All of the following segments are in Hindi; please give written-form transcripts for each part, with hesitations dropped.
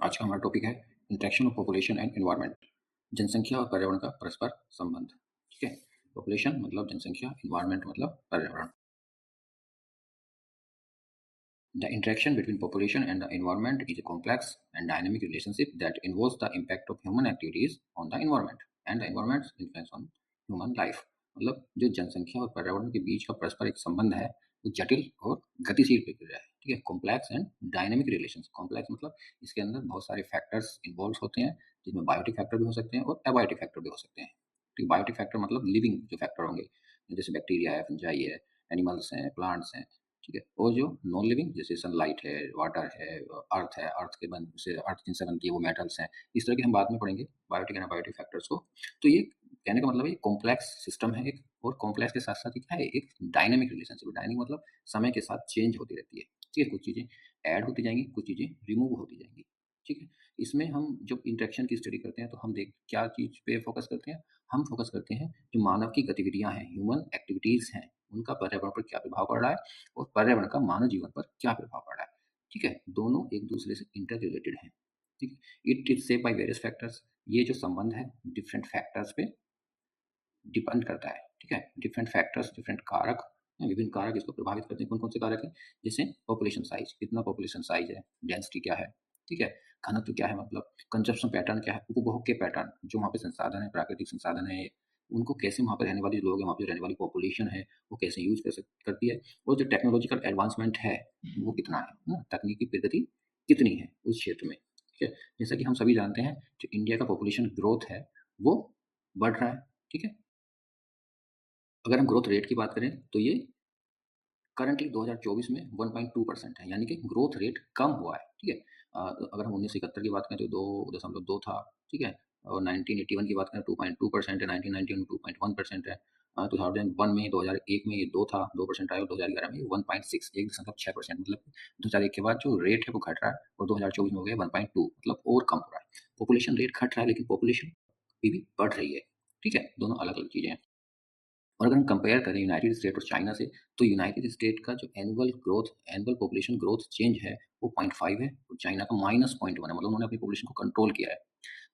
आज का हमारा टॉपिक है interaction of population and environment. जनसंख्या और पर्यावरण का परस्पर संबंध। ठीक है, पॉपुलेशन मतलब जनसंख्या, एनवायरनमेंट मतलब पर्यावरण। The interaction between population and the environment is a complex and dynamic relationship that involves the impact of human activities on the environment and the environment's influence on human life। मतलब जो जनसंख्या और पर्यावरण के बीच का परस्पर एक संबंध है वो जटिल और गतिशील प्रक्रिया है। ठीक है, complex and dynamic relations. Complex मतलब इसके अंदर बहुत सारे फैक्टर्स इन्वॉल्व होते हैं, जिसमें बायोटिक फैक्टर भी हो सकते हैं और एबायोटिक फैक्टर भी हो सकते हैं। ठीक, बायोटिक फैक्टर मतलब लिविंग जो फैक्टर होंगे, जैसे बैक्टीरिया है, फंजाई है, एनिमल्स हैं, प्लांट्स हैं। ठीक है, और जो नॉन लिविंग जैसे सनलाइट है, वाटर है, अर्थ के बन से अर्थ जिनसे बनती है वो मेटल्स हैं। इस तरह के हम बाद में पढ़ेंगे बायोटिक एंड अबायोटिक फैक्टर्स को। तो ये कहने का मतलब है ये कॉम्प्लेक्स सिस्टम है एक, और कॉम्प्लेक्स के साथ-साथ ये क्या है, एक डायनामिक रिलेशनशिप है। डायनामिक मतलब समय के साथ चेंज होती रहती है। ठीक है, कुछ चीज़ें ऐड होती जाएँगी, कुछ चीज़ें रिमूव होती जाएँगी। ठीक है, इसमें हम जब इंटरेक्शन की स्टडी करते हैं तो हम देख क्या चीज़ पे फोकस करते हैं, हम फोकस करते हैं जो मानव की गतिविधियाँ हैं, ह्यूमन एक्टिविटीज़ हैं, उनका पर्यावरण पर क्या प्रभाव पड़ रहा है और पर्यावरण का मानव जीवन पर क्या प्रभाव पड़ रहा है। ठीक है, दोनों एक दूसरे से इंटर रिलेटेड हैं। ठीक है, it is save by various factors. ये जो संबंध है डिफरेंट फैक्टर्स पे डिपेंड करता है। ठीक है, डिफरेंट फैक्टर्स, डिफरेंट कारक, विभिन्न कारक इसको प्रभावित करते हैं। कौन कौन से कारक हैं? जैसे पॉपुलेशन साइज, कितना पॉपुलेशन साइज है, डेंसिटी क्या है, ठीक है, घनत्व क्या है, मतलब कंजप्शन पैटर्न क्या है, उपभोग के पैटर्न, जो वहाँ पे संसाधन है, प्राकृतिक संसाधन है, उनको कैसे वहाँ पर रहने वाले लोग हैं, वहाँ पे रहने वाली पॉपुलेशन है, वो कैसे यूज करती है, और जो टेक्नोलॉजिकल एडवांसमेंट है वो कितना है ना, तकनीकी प्रगति कितनी है उस क्षेत्र में। ठीक है, जैसा कि हम सभी जानते हैं जो इंडिया का पॉपुलेशन ग्रोथ है वो बढ़ रहा है। ठीक है, अगर हम ग्रोथ रेट की बात करें तो ये करंटली 2024 में 1.2% है, यानी कि ग्रोथ रेट कम हुआ है। ठीक है, अगर हम 1971 की बात करें तो 2.2 था। ठीक है, और 1981 की बात करें 2.2% है, 1991 में 2.1% है, 2001 में 2001 में ये 2 था, 2% आया, और 2011 में ये 1.6 1.6%, मतलब 2001 के बाद जो रेट है वो घट रहा है और 2024 में हो गया 1.2, मतलब और कम हो रहा है। पॉपुलेशन रेट घट रहा है लेकिन पॉपुलेशन अभी भी बढ़ रही है। ठीक है, दोनों अलग अलग चीज़ें हैं। और अगर हम कंपेयर करें यूनाइटेड स्टेट और चाइना से, तो यूनाइटेड स्टेट का जो एनुअल पॉपुलेशन ग्रोथ चेंज है वो 0.5 है, और चाइना का -0.1 है, मतलब उन्होंने अपनी पॉपुलेशन को कंट्रोल किया है।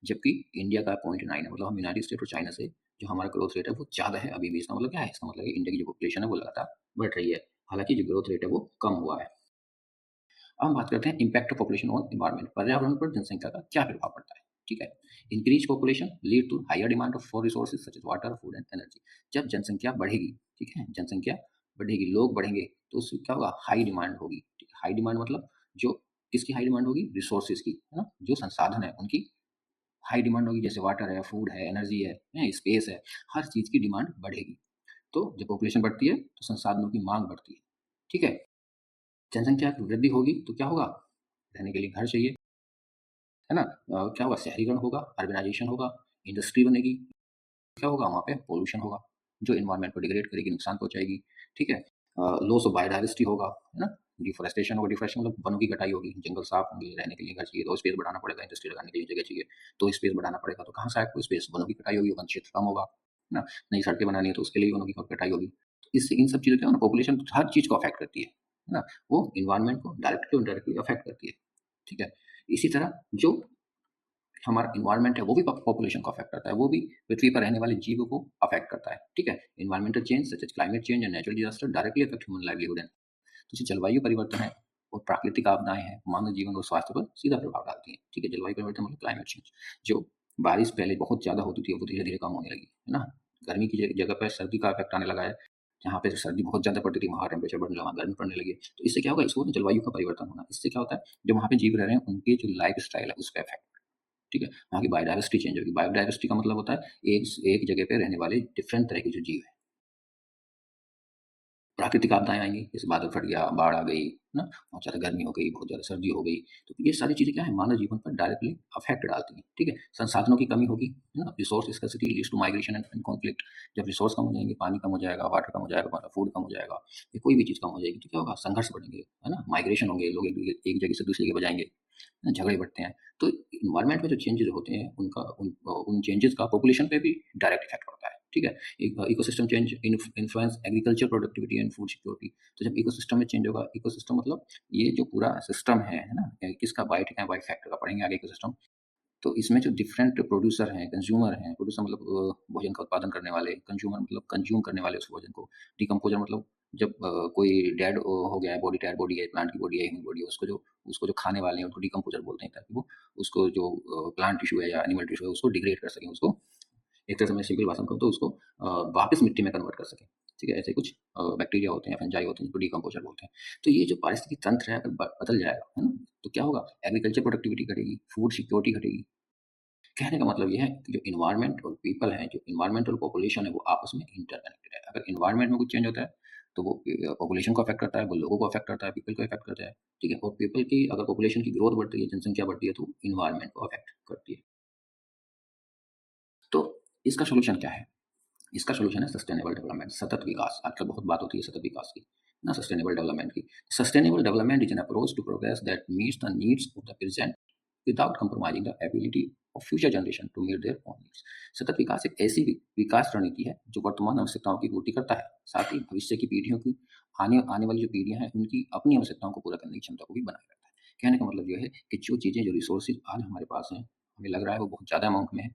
जबकि इंडिया का 0.9 है, मतलब हम यूनाइटेड स्टेट और चाइना से जो हमारा ग्रोथ रेट है वो ज़्यादा है अभी भी। इसका मतलब क्या है? इसका मतलब है इंडिया की जो पॉपुलेशन है वो लगातार बढ़ रही है, हालांकि जो ग्रोथ रेट है वो कम हुआ है। अब हम बात करते हैं impact of population on environment. पर्यावरण पर जनसंख्या का क्या प्रभाव पड़ता है। ठीक है, increase population lead to higher demand of for resources such as water, food and energy. जब जनसंख्या बढ़ेगी, ठीक है, जनसंख्या बढ़ेगी, लोग बढ़ेंगे, तो उससे क्या होगा? हाई डिमांड होगी। ठीक है? हाई डिमांड मतलब जो किसकी हाई डिमांड होगी? रिसोर्सेज की, है ना, जो संसाधन है उनकी हाई डिमांड होगी, जैसे वाटर है, फूड है, एनर्जी है, स्पेस है, हर चीज की डिमांड बढ़ेगी। तो जब पॉपुलेशन बढ़ती है तो संसाधनों की मांग बढ़ती है। ठीक है, जनसंख्या की वृद्धि होगी तो क्या होगा? रहने के लिए घर चाहिए, है ना? क्या होगा? शहरीकरण होगा, अर्बनाइजेशन होगा, इंडस्ट्री बनेगी, क्या होगा? वहाँ पे पॉल्यूशन होगा, जो एनवायरनमेंट को डिग्रेड करेगी, नुकसान पहुँचाएगी। ठीक है, लॉस ऑफ बायोडायवर्सिटी होगा, है ना? डिफोरेस्टेशन होगा, डिफोरेस्टेशन मतलब वनों की कटाई होगी, जंगल साफ होंगे, रहने के लिए घर चाहिए तो स्पेस बढ़ाना पड़ेगा, इंडस्ट्री लगाने के लिए जगह चाहिए तो स्पेस बढ़ाना पड़ेगा, तो कहाँ से आएगा स्पेस? वनों की कटाई होगी, वन क्षेत्र कम होगा, है ना? नई सड़कें बनानी है तो उसके लिए वनों की कटाई होगी। तो इससे इन सब चीज़ों क्या है ना, पॉपुलेशन हर चीज़ को अफेक्ट करती है ना? वो एनवायरनमेंट को डायरेक्टली और इनडायरेक्टली अफेक्ट करती है। ठीक है, इसी तरह जो हमारा एनवायरनमेंट है वो भी पॉपुलेशन को अफेक्ट करता है, वो भी पृथ्वी पर रहने वाले जीवों को अफेक्ट करता है। ठीक है, environmental change such as climate change and natural disaster directly affect human livelihood and, तो जलवायु परिवर्तन है और प्राकृतिक आपदाएं हैं, मानव जीवन और स्वास्थ्य पर सीधा प्रभाव डालती हैं। ठीक है, जलवायु परिवर्तन मतलब क्लाइमेट चेंज, जो बारिश पहले बहुत ज़्यादा होती थी वो धीरे धीरे कम होने लगी, है ना? गर्मी की जगह पर सर्दी का इफेक्ट आने लगा है, जहाँ पे सर्दी बहुत ज़्यादा पड़ती थी वहाँ टेम्परेचर बढ़ने लगा, गर्मी पड़ने लगी। तो इससे क्या होगा? इसको ना जलवायु का परिवर्तन होना, इससे क्या होता है, जो वहाँ पे जीव रह रहे हैं उनके जो लाइफ स्टाइल है उस पर इफेक्ट। ठीक है, वहाँ की बायोडायवर्सिटी चेंज होगी। बायोडायवर्सिटी का मतलब होता है एक जगह पे रहने वाले डिफरेंट तरह के जो जीव हैं। प्राकृतिक आपदाएँ आएँगी, जैसे बादल फट गया, बाढ़ आ गई, है ना? बहुत ज़्यादा गर्मी हो गई, बहुत ज़्यादा सर्दी हो गई, तो ये सारी चीज़ें क्या है, मानव जीवन पर डायरेक्टली अफ़ेक्ट डालती हैं। ठीक है, संसाधनों की कमी होगी, है ना? Resource scarcity leads to migration and conflict. जब रिसोर्स कम हो जाएँगे, पानी कम हो जाएगा, वाटर कम हो जाएगा, फूड कम हो जाएगा, या कोई भी चीज़ कम हो जाएगी, तो क्या होगा? संघर्ष बढ़ेंगे, है ना? माइग्रेशन होंगे, लोग एक जगह से दूसरी जगह जाएँगे, है ना? झगड़े बढ़ते हैं। तो एनवायरनमेंट में जो चेंजेज़ होते हैं उन चेंजेज़ का पॉपुलेशन पे भी डायरेक्ट इफ़ेक्ट पड़ता है। ठीक है। Ecosystem change influence agriculture productivity and food security. तो जब इकोसिस्टम में चेंज होगा, इकोसिस्टम मतलब ये जो पूरा सिस्टम है ना, किसका बाइट है, बाइट फैक्टर का पढ़ेंगे आगे इकोसिस्टम। तो इसमें जो डिफरेंट प्रोड्यूसर हैं, कंज्यूमर हैं, प्रोड्यूसर मतलब भोजन का उत्पादन करने वाले, कंज्यूमर मतलब कंज्यूम करने वाले उस भोजन को, डिकम्पोजर मतलब जब कोई डेड हो गया है, बॉडी डेड बॉडी है, प्लांट की बॉडी है, ह्यूमन बॉडी है, उसको जो खाने वाले हैं उसको डिकम्पोजर बोलते हैं, ताकि वो उसको जो प्लांट टिश्यू है या एनिमल टिश्यू है उसको डिग्रेड कर सकें, उसको एक तरह से मैं सिंपल भाषा में कहूँ तो उसको वापस मिट्टी में कन्वर्ट कर सकें। ठीक है, ऐसे कुछ बैक्टीरिया होते हैं, फंजाई होते हैं, जिनको डिकम्पोजर बोलते हैं। तो ये जो पारिस्थितिक तंत्र है अगर बदल जाएगा, है ना, तो क्या होगा, एग्रीकल्चर प्रोडक्टिविटी घटेगी, फूड सिक्योरिटी घटेगी। कहने का मतलब ये है कि जो इन्वायरमेंट और पीपल हैं, जो इन्वायरमेंट और पॉपुलेशन है, वो आपस में इंटरकनेक्टेड है। अगर इन्वायरमेंट में कुछ चेंज होता है तो वो पॉपुलेशन को अफेक्ट करता है, वो लोगों को अफेक्ट करता है, पीपल को अफेक्ट करता है। ठीक है, और पीपल की अगर पॉपुलेशन की ग्रोथ बढ़ती है, जनसंख्या बढ़ती है, तो इन्वायरमेंट को अफेक्ट करती है। तो इसका सोल्यूशन क्या है? इसका सोल्यूशन है सस्टेनेबल डेवलपमेंट, सतत विकास। आजकल बहुत बात होती है सतत विकास की ना, सस्टेनेबल डेवलपमेंट की। Sustainable development is an approach to progress that meets the needs of the present without compromising the ability of future generation to meet their own needs. सतत विकास एक ऐसी विकास रणनीति है जो वर्तमान आवश्यकताओं की पूर्ति करता है, साथ ही भविष्य की पीढ़ियों की आने वाली जो पीढ़ियां हैं उनकी अपनी आवश्यकताओं को पूरा करने की क्षमता को भी बनाए रखता है। कहने का मतलब यह है कि जो चीज़ें, जो रिसोर्सेज आज हमारे पास हैं, हमें लग रहा है वो बहुत ज़्यादा अमाउंट में है,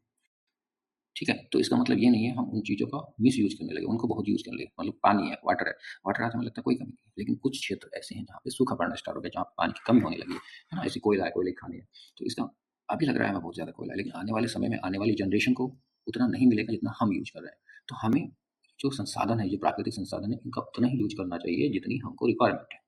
ठीक है, तो इसका मतलब ये नहीं है हम उन चीज़ों का मिसयूज़ करने लगे, उनको बहुत यूज़ करने लगे। मतलब पानी है, वाटर है, वाटर आज हमें लगता है कोई कमी नहीं है, लेकिन कुछ क्षेत्र ऐसे हैं जहाँ पे सूखा पड़ना स्टार्ट हो गया, जहाँ पानी की कमी होने लगी है ना? ऐसे कोयला है, कोयले की खानी है, तो इसका अभी लग रहा है हमें बहुत ज़्यादा कोयला है, लेकिन आने वाले समय में आने वाली जनरेशन को उतना नहीं मिलेगा जितना हम यूज़ कर रहे हैं। तो हमें जो संसाधन है, जो प्राकृतिक संसाधन है, इनका उतना ही यूज़ करना चाहिए जितनी हमको रिक्वायरमेंट है।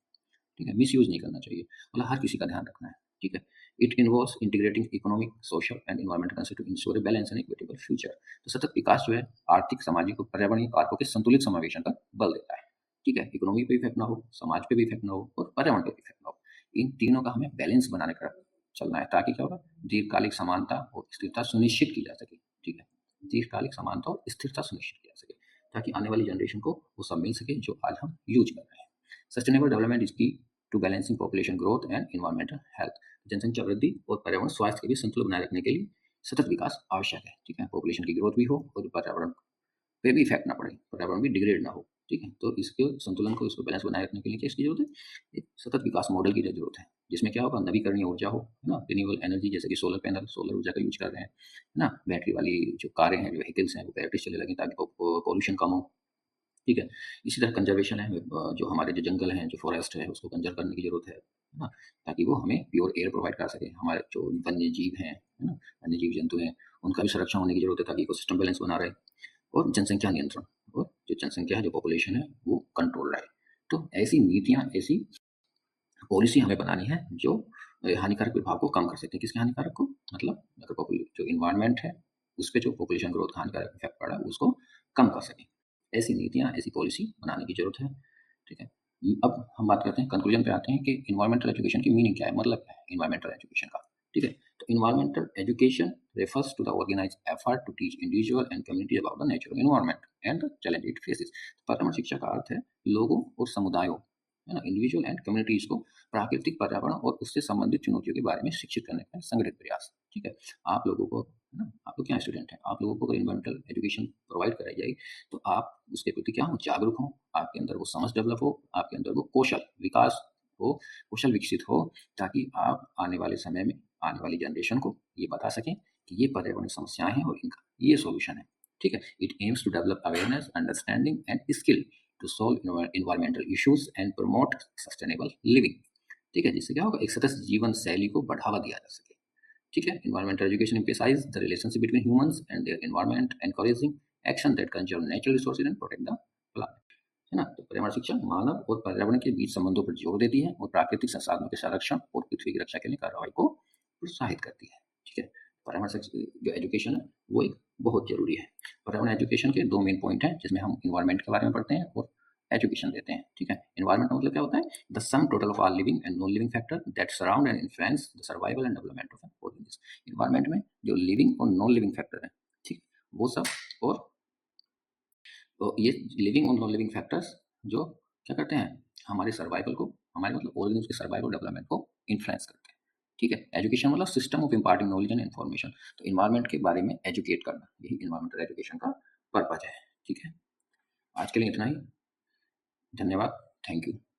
ठीक है, मिसयूज़ नहीं करना चाहिए, मतलब हर किसी का ध्यान रखना है, ठीक है। It involves integrating economic, social and environmental concept to ensure a balance and equitable future. तो सतत विकास जो है आर्थिक, सामाजिक और पर्यावरणीय कारकों के संतुलित समावेशन पर बल देता है, ठीक है। इकोनॉमी पे इफेक्ट ना हो, समाज पे भी इफेक्ट ना हो और पर्यावरण पे भी इफेक्ट ना हो। इन तीनों का हमें बैलेंस बनाने का चलना है, ताकि क्या होगा, दीर्घकालिक समानता और स्थिरता सुनिश्चित की जा सके, ठीक है। दीर्घकालिक समानता और स्थिरता सुनिश्चित की जा सके, ताकि आने वाली जनरेशन को वो सब मिल सके जो आज हम यूज कर रहे हैं। Sustainable development is key to balancing population growth and environmental health. जनसंख्या वृद्धि और पर्यावरण स्वास्थ्य के बीच संतुलन बनाए रखने के लिए सतत विकास आवश्यक है, ठीक है। पॉपुलेशन की ग्रोथ भी हो और पर्यावरण पे भी इफेक्ट ना पड़े, पर्यावरण भी डिग्रेड ना हो, ठीक है। तो इसके संतुलन को, इसको बैलेंस बनाए रखने के लिए क्या इसकी जरूरत है, एक सतत विकास मॉडल की जरूरत है, जिसमें क्या होगा, नवीकरणीय ऊर्जा हो, है ना, रिन्यूएबल एनर्जी, जैसे कि सोलर पैनल, सोलर ऊर्जा का यूज कर रहे हैं, है ना। बैटरी वाली जो कारें हैं, जो व्हीकल्स हैं, वो बैटरी से चले लगे ताकि पॉल्यूशन कम हो, ठीक है। इसी तरह कंजर्वेशन है, जो हमारे जो जंगल हैं, जो फॉरेस्ट है, उसको कंजर्व करने की ज़रूरत है ना, ताकि वो हमें प्योर एयर प्रोवाइड कर सके। हमारे जो वन्य जीव हैं, है ना, वन्य जीव जंतु हैं, उनका भी संरक्षण होने की ज़रूरत है, ताकि इकोसिस्टम बैलेंस बना रहे। और जनसंख्या नियंत्रण, और जो जनसंख्या है, जो पॉपुलेशन है, वो कंट्रोल रहे। तो ऐसी नीतियाँ, ऐसी पॉलिसी हमें बनानी है जो हानिकारक प्रभाव को कम कर सकते हैं। किसके हानिकारक को, मतलब अगर जो इन्वायरमेंट है उस पे जो पॉपुलेशन ग्रोथ का हानिकारक इफेक्ट पड़ा है उसको कम कर सकें। ऐसी नीतियाँ, ऐसी पॉलिसी बनाने की ज़रूरत है, ठीक है। अब हम बात करते हैं, कंक्लूजन पे आते हैं कि इन्वायरमेंटल एजुकेशन की मीनिंग क्या है, मतलब क्या है इन्वायरमेंटल एजुकेशन का, ठीक है। तो environmental education refers to the organised effort to teach individual and community about the natural environment and the challenge it faces. पर्यावरण शिक्षा का अर्थ है लोगों और समुदायों, है ना, इंडिविजुअल एंड कम्युनिटीज को प्राकृतिक पर्यावरण और उससे संबंधित चुनौतियों के बारे में शिक्षित करने का संगठित प्रयास, ठीक है। आप लोगों को, है ना, आप लोग क्या स्टूडेंट हैं, आप लोगों को अगर इन्वायरमेंटल एजुकेशन प्रोवाइड कराई जाएगी तो आप उसके प्रति क्या हो, जागरूक हो, आपके अंदर वो समझ डेवलप हो, आपके अंदर वो कौशल विकास हो, कौशल विकसित हो, ताकि आप आने वाले समय में आने वाली जनरेशन को ये बता सकें कि ये पर्यावरण समस्याएं हैं और इनका ये सोल्यूशन है, ठीक है। It aims to develop awareness, understanding and skill to solve environmental issues and promote sustainable living, ठीक है। जिससे क्या होगा, एक सतत जीवन शैली को बढ़ावा दिया जा सके, ठीक है। Environmental education emphasizes the relationship between humans and their environment, encouraging action that conserve natural resources and protect the planet, है ना। तो पर्यावरण शिक्षा मानव और पर्यावरण के बीच संबंधों पर जोर देती है और प्राकृतिक संसाधनों के संरक्षण और पृथ्वी की रक्षा के लिए कार्रवाई को प्रोत्साहित करती है, ठीक है। पर्यावरण जो एजुकेशन है वो एक बहुत जरूरी है। पर्यावरण एजुकेशन के दो मेन पॉइंट हैं, जिसमें हम इन्वायरमेंट के बारे में पढ़ते हैं और एजुकेशन देते हैं, ठीक है। इन्वायरमेंट का मतलब क्या होता है, the sum total of all living and non living factor that surround and influence the survival and development of an organism. Environment में जो लिविंग और नॉन लिविंग फैक्टर है, ठीक, वो सब, और तो ये लिविंग और नॉन लिविंग फैक्टर्स जो क्या करते हैं, हमारे सर्वाइवल को, हमारे मतलब ऑर्गेनिज्म के सर्वाइवल डेवलपमेंट को इन्फ्लुएंस करते हैं, ठीक है। एजुकेशन मतलब system of imparting knowledge and information. तो इन्वायरमेंट के बारे में एजुकेट करना, यही इन्वायरमेंटल एजुकेशन का पर्पज है। ठीक है, आज के लिए इतना ही। धन्यवाद। Thank you.